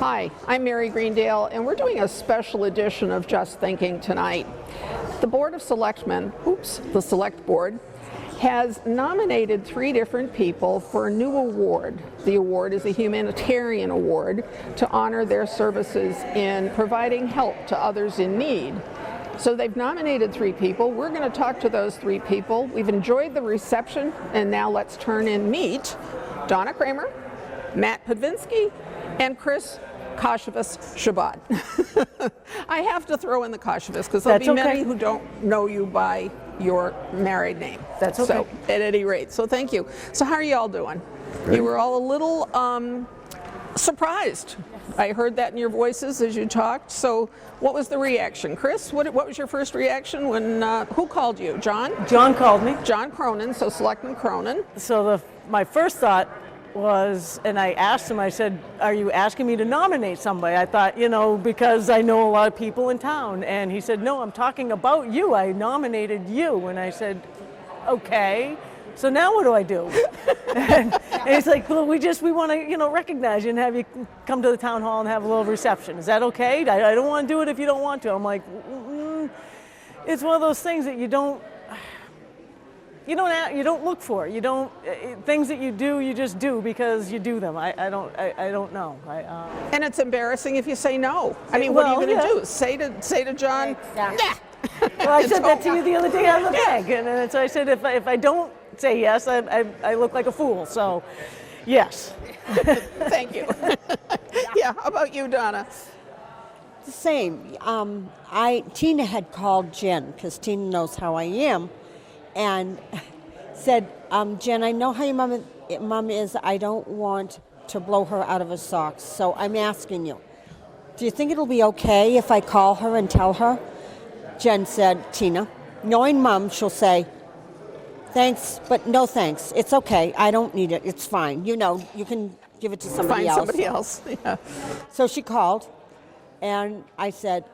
Hi, I'm Mary Greendale, and we're doing a special edition of Just Thinking tonight. The Board of Selectmen, the Select Board, has nominated 3 different people for a new award. The award is a Humanitarian Award to honor their services in providing help to others in need. So they've nominated 3 people. We're going to talk to those 3 people. We've enjoyed the reception, and now let's turn and meet Donna Kramer, Matt Putvinski, and Chris Chabot. I have to throw in the Chabot because there'll be many who don't know you by your married name. That's okay. So at any rate, so thank you. So how are you all doing? Great. You were all a little surprised. I heard that in your voices as you talked. So what was the reaction? Chris, what was your first reaction when, who called you? John? John called me. John Cronin, so Selectman Cronin. So my first thought was, and I asked him, I said, are you asking me to nominate somebody? I thought, because I know a lot of people in town. And he said, no, I'm talking about you. I nominated you. And I said, okay, so now what do I do? and he's like, well, we want to, recognize you and have you come to the town hall and have a little reception. Is that okay? I don't want to do it if you don't want to. I'm like, it's one of those things that you don't look for. You don't things that you do, you just do because you do them. I don't know. And it's embarrassing if you say no. I mean, what are you going to do? Say to John, nah. Well, I said that to you the other day on the bank, and so I said if I don't say yes, I look like a fool. So, yes. Thank you. Yeah. How about you, Donna? The same. Tina had called Jen because Tina knows how I am. And said, Jen, I know how your mom is. I don't want to blow her out of her socks. So I'm asking you, do you think it'll be okay if I call her and tell her? Jen said, Tina, knowing Mom, she'll say, thanks, but no thanks. It's okay. I don't need it. It's fine. You can give it to somebody else. Find somebody else. Yeah. So she called, and I said,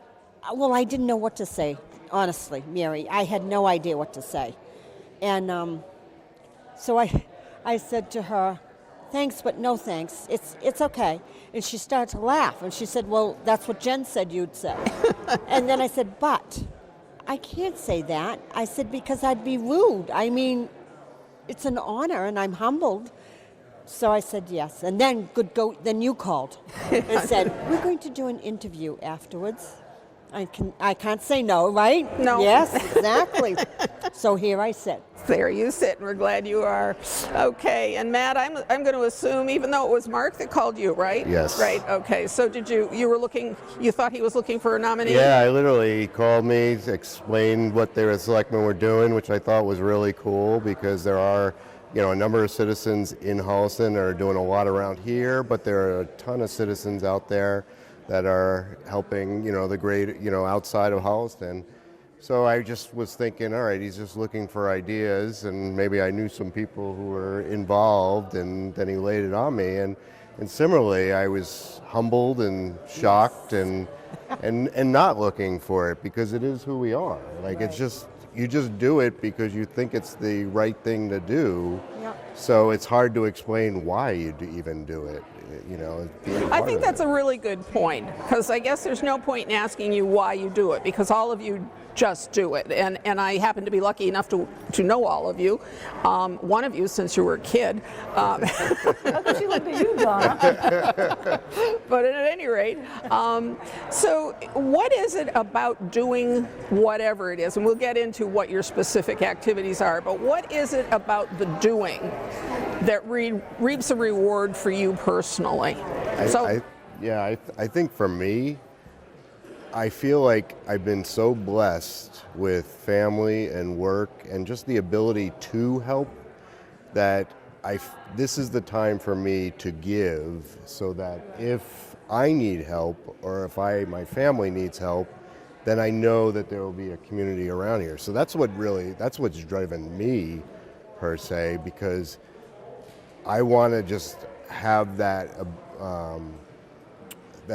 well, I didn't know what to say. Honestly, Mary, I had no idea what to say. And so I said to her, thanks, but no thanks. It's okay. And she started to laugh. And she said, well, that's what Jen said you'd say. And then I said, but I can't say that. I said, because I'd be rude. I mean, it's an honor, and I'm humbled. So I said yes. And then then you called and said, we're going to do an interview afterwards. I can't say no, right? No. Yes, exactly. So here I sit. There you sit, and we're glad you are. Okay, and Matt, I'm going to assume, even though it was Mark that called you, right? Yes. Right, okay. So you thought he was looking for a nominee? Yeah, I literally called me, explained what their selectmen were doing, which I thought was really cool because there are, a number of citizens in Holliston that are doing a lot around here, but there are a ton of citizens out there that are helping, the great, outside of Holliston. So I just was thinking, all right, he's just looking for ideas, and maybe I knew some people who were involved, and then he laid it on me. And similarly, I was humbled and shocked and not looking for it because it is who we are. Like, right. You just do it because you think it's the right thing to do. Yep. So it's hard to explain why you even do it. I think that's a really good point, because I guess there's no point in asking you why you do it, because all of you just do it. And I happen to be lucky enough to know all of you. One of you since you were a kid. How could she look at you, Donna? But at any rate, so what is it about doing whatever it is, and we'll get into what your specific activities are, but what is it about the doing that reaps a reward for you personally? I think for me, I feel like I've been so blessed with family and work and just the ability to help that this is the time for me to give, so that if I need help or if my family needs help, then I know that there will be a community around here. So that's what's driven me per se, because I want to just have that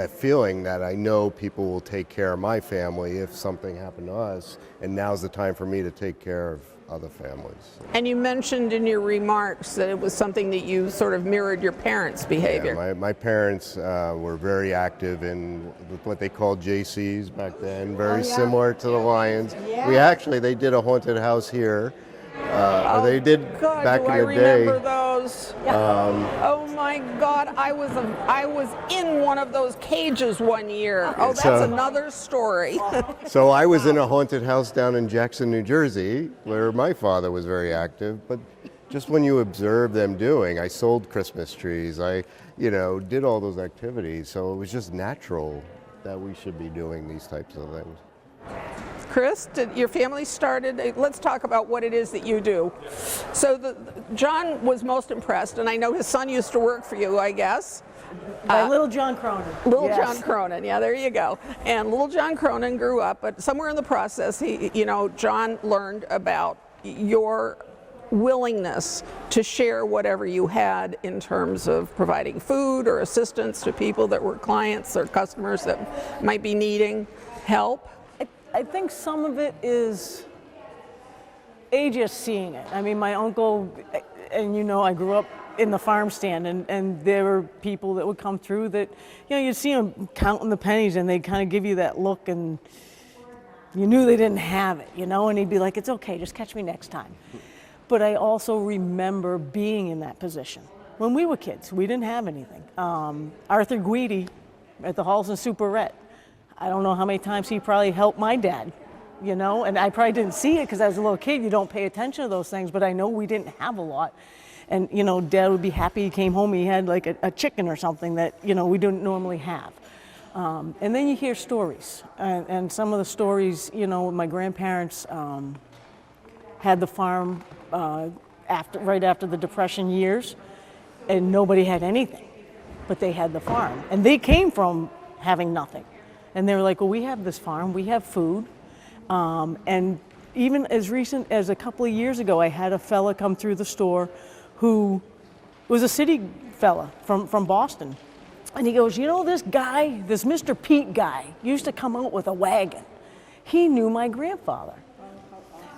feeling that I know people will take care of my family if something happened to us, and now's the time for me to take care of other families. And you mentioned in your remarks that it was something that you sort of mirrored your parents' behavior. Yeah, my parents were very active in what they called JCs back then, very similar to the Lions. They did a haunted house here. Or they did God, back do in I the day. remember those? Oh my God, I was in one of those cages one year. Oh, that's another story. So I was in a haunted house down in Jackson, New Jersey, where my father was very active. But just when you observe them doing, I sold Christmas trees. I, did all those activities. So it was just natural that we should be doing these types of things. Chris, did your family started? Let's talk about what it is that you do. So John was most impressed, and I know his son used to work for you, I guess. By Little John Cronin. Little John Cronin, yeah, there you go. And Little John Cronin grew up, but somewhere in the process, John learned about your willingness to share whatever you had in terms of providing food or assistance to people that were clients or customers that might be needing help. I think some of it is just seeing it. I mean, my uncle, and I grew up in the farm stand, and there were people that would come through that, you'd see them counting the pennies, and they'd kind of give you that look, and you knew they didn't have it, and he'd be like, it's okay, just catch me next time. But I also remember being in that position. When we were kids, we didn't have anything. Arthur Guidi at the Holliston Superette, I don't know how many times he probably helped my dad, and I probably didn't see it because I was a little kid. You don't pay attention to those things, but I know we didn't have a lot. And, Dad would be happy he came home, he had like a chicken or something that, we didn't normally have. And then you hear stories. And some of the stories, my grandparents had the farm right after the Depression years, and nobody had anything, but they had the farm. And they came from having nothing. And they were like, well, we have this farm, we have food. And even as recent as a couple of years ago, I had a fella come through the store who was a city fella from Boston. And he goes, this guy, this Mr. Pete guy, used to come out with a wagon. He knew my grandfather.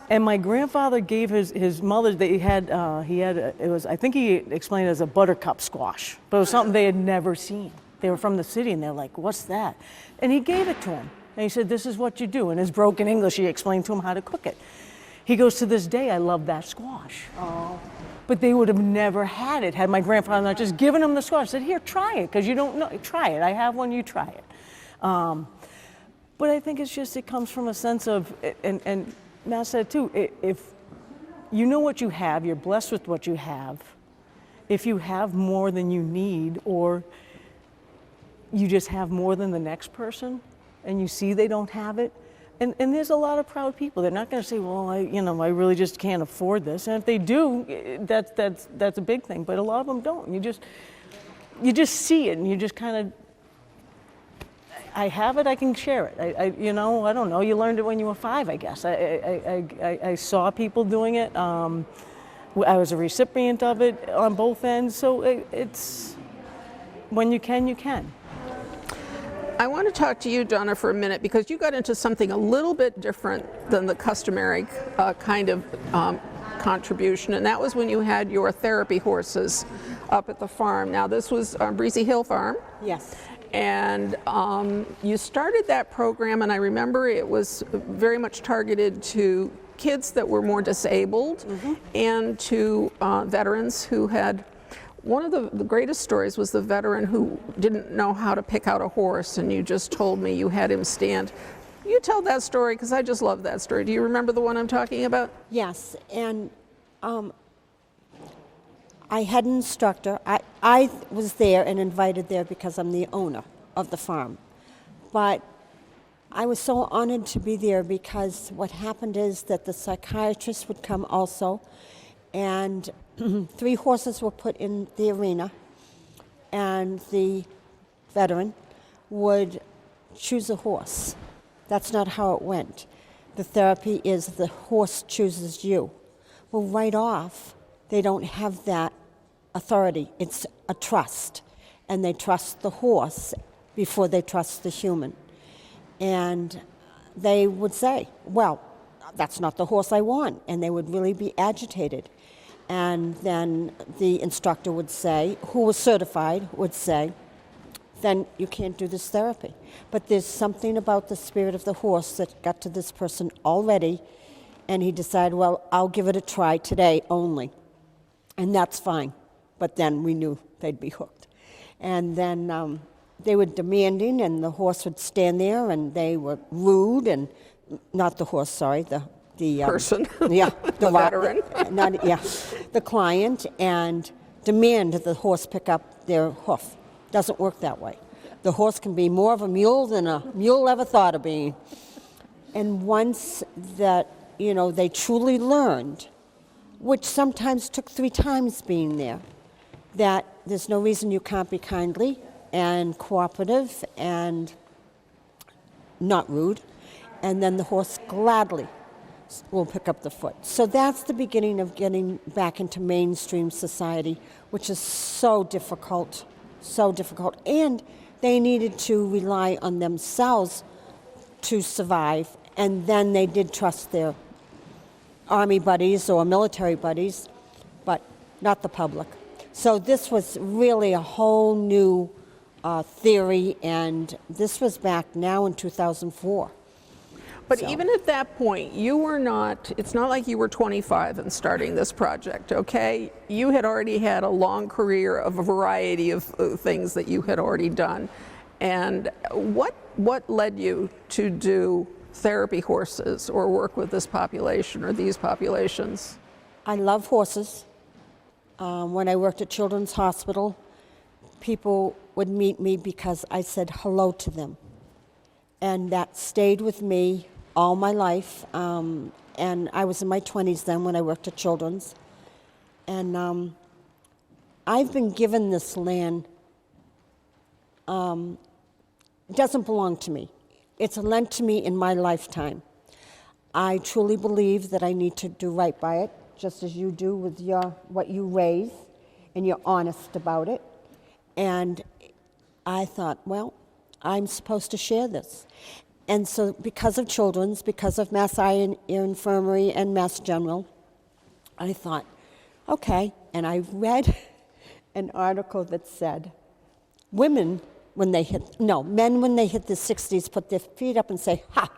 And my grandfather gave his mother, I think he explained it as a buttercup squash, but it was something they had never seen. They were from the city, and they're like, what's that? And he gave it to him. And he said, this is what you do. In his broken English, he explained to him how to cook it. He goes, to this day, I love that squash. Oh. But they would have never had it had my grandfather not just given him the squash. Said, here, try it, because you don't know. Try it. I have one, you try it. But I think it comes from a sense of, and Matt said too, if you know what you have, you're blessed with what you have. If you have more than you need, or you just have more than the next person, and you see they don't have it, and there's a lot of proud people. They're not going to say, well, I really just can't afford this. And if they do, that's a big thing. But a lot of them don't. You just see it, and you just kind of, I have it, I can share it. I don't know. You learned it when you were 5, I guess. I saw people doing it. I was a recipient of it on both ends. So it's when you can, you can. I want to talk to you, Donna, for a minute, because you got into something a little bit different than the customary kind of contribution, and that was when you had your therapy horses up at the farm. Now, this was Breezy Hill Farm. Yes. And you started that program, and I remember it was very much targeted to kids that were more disabled, and to veterans who had. One of the greatest stories was the veteran who didn't know how to pick out a horse, and you just told me you had him stand. You tell that story, because I just love that story. Do you remember the one I'm talking about? Yes, and I had an instructor. I was there and invited there because I'm the owner of the farm. But I was so honored to be there because what happened is that the psychiatrist would come also, and 3 horses were put in the arena, and the veteran would choose a horse. That's not how it went. The therapy is the horse chooses you. Well, right off, they don't have that authority. It's a trust, and they trust the horse before they trust the human. And they would say, well, that's not the horse I want. And they would really be agitated. And then the instructor would say, who was certified, would say, then you can't do this therapy. But there's something about the spirit of the horse that got to this person already, and he decided, well, I'll give it a try today only. And that's fine. But then we knew they'd be hooked. And then they were demanding, and the horse would stand there, and they were rude, and not the horse, sorry, the person. Yeah, the veteran. The client, and demand that the horse pick up their hoof. Doesn't work that way. The horse can be more of a mule than a mule ever thought of being. And once that, they truly learned, which sometimes took 3 times being there, that there's no reason you can't be kindly and cooperative and not rude, and then the horse gladly will pick up the foot. So that's the beginning of getting back into mainstream society, which is so difficult. And they needed to rely on themselves to survive, and then they did trust their army buddies or military buddies, but not the public. So this was really a whole new theory, and this was back now in 2004. But even at that point, you were not, it's not like you were 25 and starting this project, okay? You had already had a long career of a variety of things that you had already done. And what led you to do therapy horses or work with this population or these populations? I love horses. When I worked at Children's Hospital, people would meet me because I said hello to them. And that stayed with me all my life, and I was in my 20s then when I worked at Children's. And I've been given this land. It doesn't belong to me. It's lent to me in my lifetime. I truly believe that I need to do right by it, just as you do with what you raise, and you're honest about it. And I thought, well, I'm supposed to share this. And so because of Children's, because of Mass Eye Infirmary and Mass General, I thought, okay. And I read an article that said, men when they hit the 60s put their feet up and say, ha,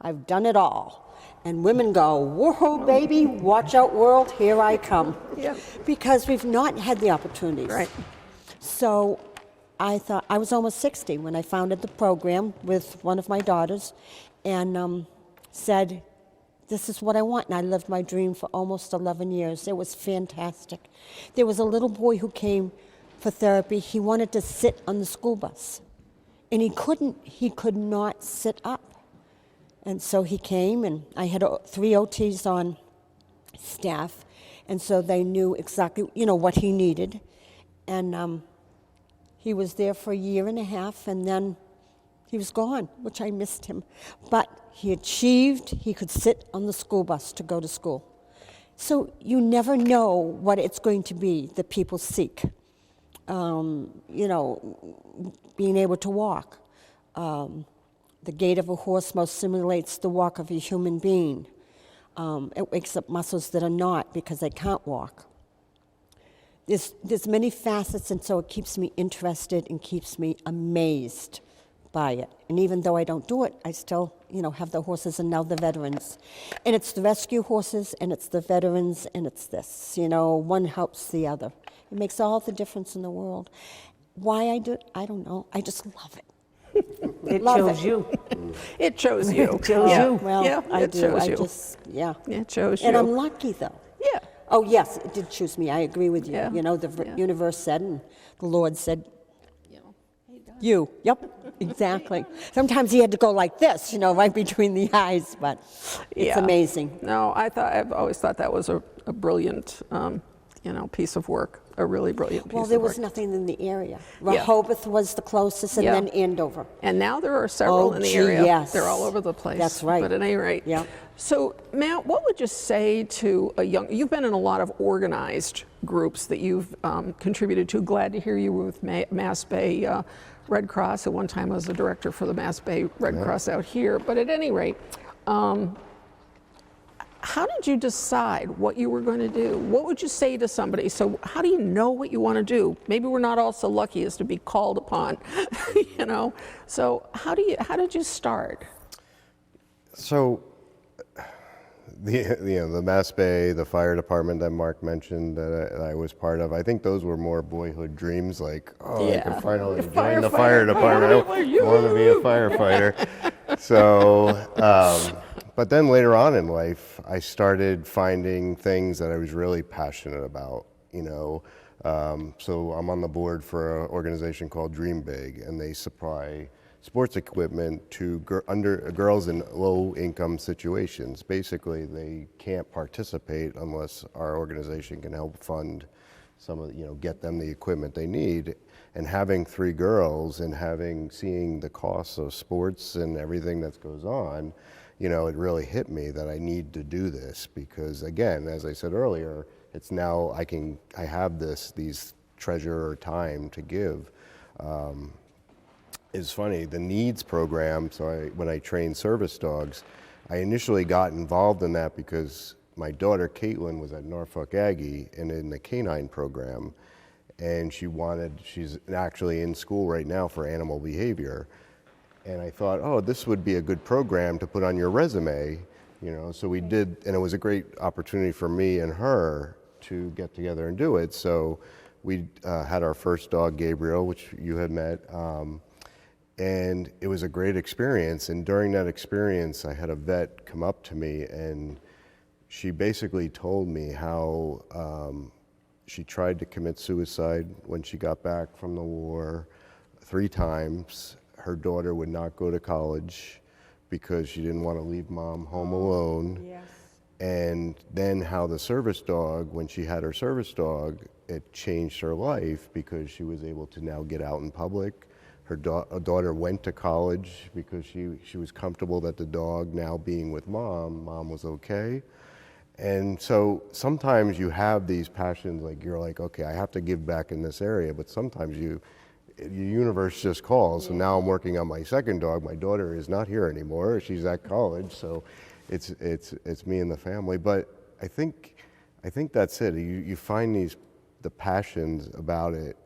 I've done it all. And women go, whoa, baby, watch out, world, here I come. Yeah. Because we've not had the opportunities. Right. So I thought, I was almost 60 when I founded the program with one of my daughters, and said, this is what I want. And I lived my dream for almost 11 years. It was fantastic. There was a little boy who came for therapy. He wanted to sit on the school bus, and he could not sit up. And so he came, and I had 3 OTs on staff, and so they knew exactly, what he needed. And he was there for a year and a half, and then he was gone, which I missed him. But he achieved, he could sit on the school bus to go to school. So you never know what it's going to be that people seek. Being able to walk. The gait of a horse most simulates the walk of a human being. It wakes up muscles that are not because they can't walk. There's many facets, and so it keeps me interested and keeps me amazed by it. And even though I don't do it, I still, have the horses and now the veterans. And it's the rescue horses, and it's the veterans, and it's this. One helps the other. It makes all the difference in the world. Why I do it, I don't know. I just love it. It chose you. It chose you. It chose you. Well, yeah, I it do. chose you. It chose you. And I'm lucky, though. Yeah. Oh, yes, it did choose me. I agree with you. Yeah. The universe said, and the Lord said, you. Yep, exactly. Sometimes he had to go like this, right between the eyes, but it's amazing. No, I've always thought that was a brilliant, piece of work. A really brilliant piece of work. Well, there was nothing in the area. Rehoboth was the closest, and then Andover. And now there are several in the area. Yes. They're all over the place. That's right. But at any rate. Yeah. So, Matt, what would you say to you've been in a lot of organized groups that you've contributed to. Glad to hear you were with Mass Bay Red Cross. At one time I was the director for the Mass Bay Red Cross out here. But at any rate, how did you decide what you were going to do? What would you say to somebody? So how do you know what you want to do? Maybe we're not all so lucky as to be called upon, you know? So how did you start? So, the Mass Bay, the fire department that Mark mentioned that I was part of, I think those were more boyhood dreams, like, oh, I can finally join the fire department. I want to be a firefighter. So, but then later on in life, I started finding things that I was really passionate about, you know. So I'm on the board for an organization called Dream Big, and they supply sports equipment to girls in low-income situations. Basically, they can't participate unless our organization can help fund some of, get them the equipment they need. And having 3 girls and seeing the costs of sports and everything that goes on, it really hit me that I need to do this because, again, as I said earlier, it's now I have these treasure or time to give. It's funny, the needs program, so when I trained service dogs, I initially got involved in that because my daughter Caitlin was at Norfolk Aggie and in the canine program, and she's actually in school right now for animal behavior. And I thought, oh, this would be a good program to put on your resume, so we did, and it was a great opportunity for me and her to get together and do it. So we had our first dog, Gabriel, which you had met, and it was a great experience. And during that experience, I had a vet come up to me, and she basically told me how she tried to commit suicide when she got back from the war 3 times. Her daughter would not go to college because she didn't want to leave mom home alone. Yes. And then how the service dog, when she had her service dog, it changed her life because she was able to now get out in public. Her daughter went to college because she was comfortable that the dog now being with mom was okay. And so sometimes you have these passions, like you're like, okay, I have to give back in this area, but sometimes your universe just calls. So now I'm working on my second dog. My daughter is not here anymore. She's at college, so it's me and the family. But I think that's it. You find the passions about it.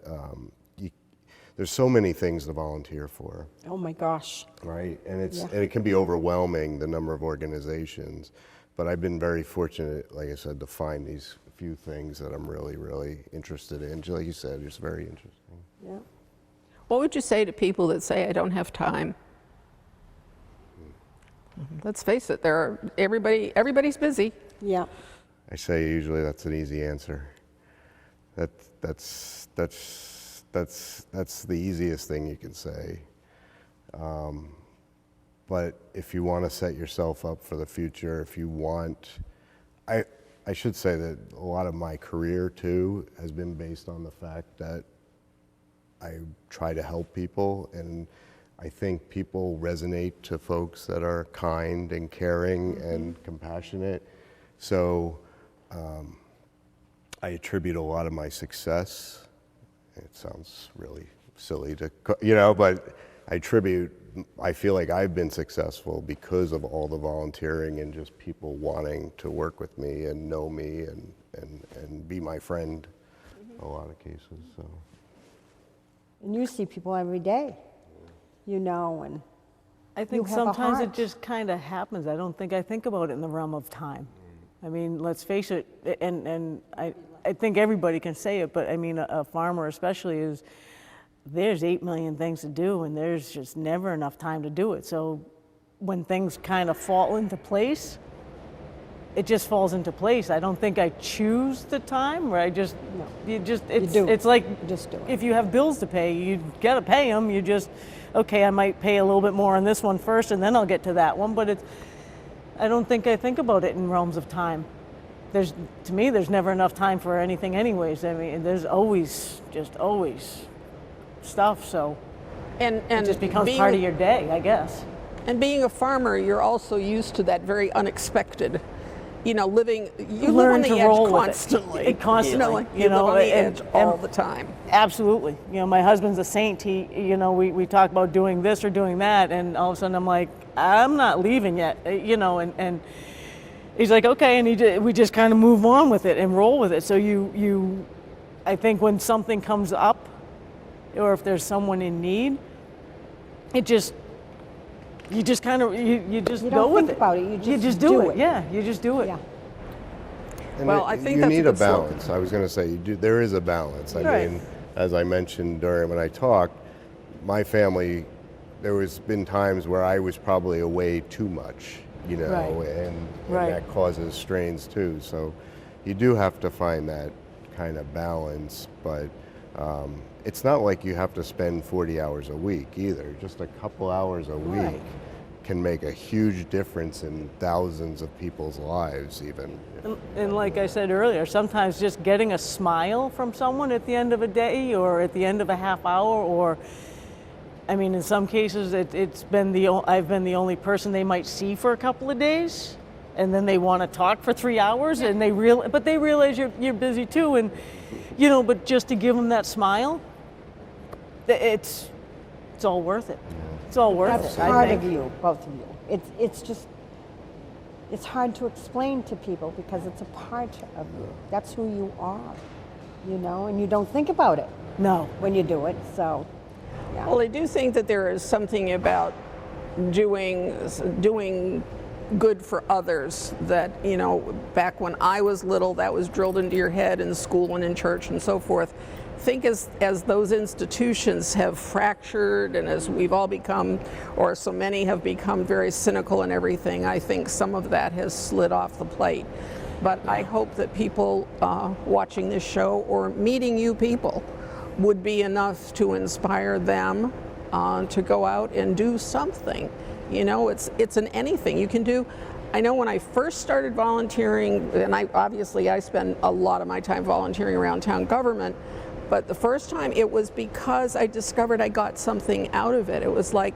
There's so many things to volunteer for. Oh my gosh. Right, and it can be overwhelming, the number of organizations. But I've been very fortunate, like I said, to find these few things that I'm really, really interested in. Like you said, it's very interesting. Yeah. What would you say to people that say, I don't have time? Let's face it, everybody's busy. Yeah. I say usually that's an easy answer. That's the easiest thing you can say. But if you want to set yourself up for the future, I should say that a lot of my career too has been based on the fact that I try to help people, and I think people resonate to folks that are kind and caring and compassionate. So I attribute a lot of my success. It sounds really silly but I feel like I've been successful because of all the volunteering and just people wanting to work with me and know me and be my friend in a lot of cases. So. And you see people every day, and I think you have a sometimes it heart. just kind of happens. I don't think I think about it in the realm of time. I mean, let's face it, and I think everybody can say it, but I mean, a farmer especially there's 8 million things to do, and there's just never enough time to do it. So when things kind of fall into place, it just falls into place. I don't think I choose the time, or it's like Just do it. if you have bills to pay, you gotta pay them. You just, okay, I might pay a little bit more on this one first, and then I'll get to that one. But I don't think I think about it in realms of time. To me, there's never enough time for anything anyways. I mean, there's always stuff, so And it just becomes part of your day, I guess. And being a farmer, you're also used to that very unexpected, living, you live Learn on the to edge roll with it. constantly. Constantly, You live on the edge all and the time. Absolutely. My husband's a saint. We talk about doing this or doing that, and all of a sudden I'm like, I'm not leaving yet, and he's like, okay, and we just kind of move on with it and roll with it. So I think when something comes up, or if there's someone in need, you just go with think it. about it, you just do it. Yeah, you just do it. Yeah. And Well, I think you that's a need a good slogan. balance. I was going to say there is a balance. I Right. mean, as I mentioned when I talked, my family, there was been times where I was probably away too much, you know, Right. and Right. that causes strains too. So you do have to find that kind of balance, but it's not like you have to spend 40 hours a week either. Just a couple hours a week Right. can make a huge difference in thousands of people's lives even. And like I said earlier, sometimes just getting a smile from someone at the end of a day or at the end of a half hour, or I mean, in some cases, I've been the only person they might see for a couple of days, and then they want to talk for 3 hours, and they realize you're busy too, and you know, but just to give them that smile, it's all worth it. It's all worth That's it. I part think. of you, both of you. It's hard to explain to people because it's a part of you. That's who you are, you know, and you don't think about it No. when you do it. So, yeah. Well, I do think that there is something about doing good for others that, you know, back when I was little, that was drilled into your head in school and in church and so forth. I think as those institutions have fractured and as we've all become, or so many have become very cynical and everything, I think some of that has slid off the plate. But I hope that people watching this show or meeting you people would be enough to inspire them to go out and do something. You know, it's an anything you can do. I know when I first started volunteering, and I spend a lot of my time volunteering around town government, but the first time it was because I discovered I got something out of it. It was like,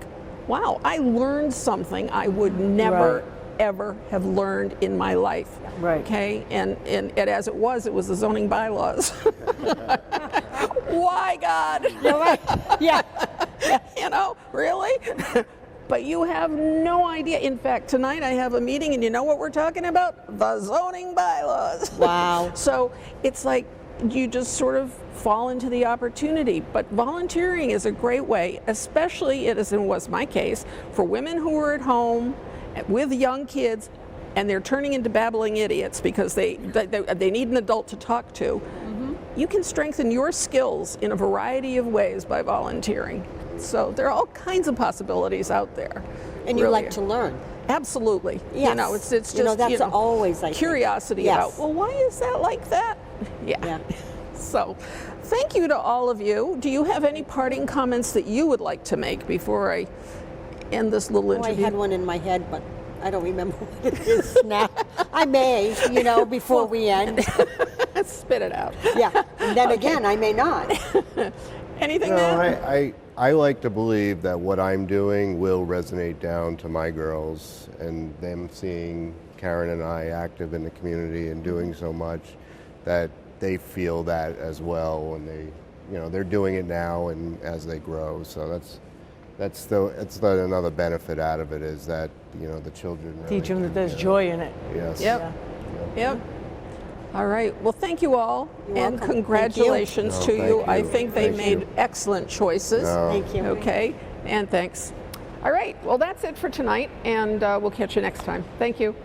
wow, I learned something I would never, Right. ever have learned in my life. Right. Okay, and as it was the zoning bylaws. Why, God? You're right. Yeah. You know, really? But you have no idea. In fact, tonight I have a meeting, and you know what we're talking about? The zoning bylaws. Wow. So it's like you just sort of fall into the opportunity. But volunteering is a great way, especially it was my case, for women who are at home with young kids, and they're turning into babbling idiots because they need an adult to talk to. Mm-hmm. You can strengthen your skills in a variety of ways by volunteering. So there are all kinds of possibilities out there. And you really. like to learn. Absolutely. Yes. You know, it's just You know, that's always, I think. curiosity Yes. about, well, why is that like that? Yeah. So thank you to all of you. Do you have any parting comments that you would like to make before I end this little Oh, I interview? had one in my head, but I don't remember what it is now. I may, you know, before we end. Spit it out. Yeah. And then again, I may not. Anything No, there? I like to believe that what I'm doing will resonate down to my girls, and them seeing Karen and I active in the community and doing so much, that they feel that as well, and they're doing it now and as they grow. So that's another benefit out of it, is that, you know, the children really Teach them that can, there's joy in it. Yes. Yep. Yep. All right. Well, thank you all, You're and welcome. congratulations Thank to you. you. No, thank I you. think they Thank made you. excellent choices. No. Thank you. Okay, and thanks. All right. Well, that's it for tonight, and we'll catch you next time. Thank you.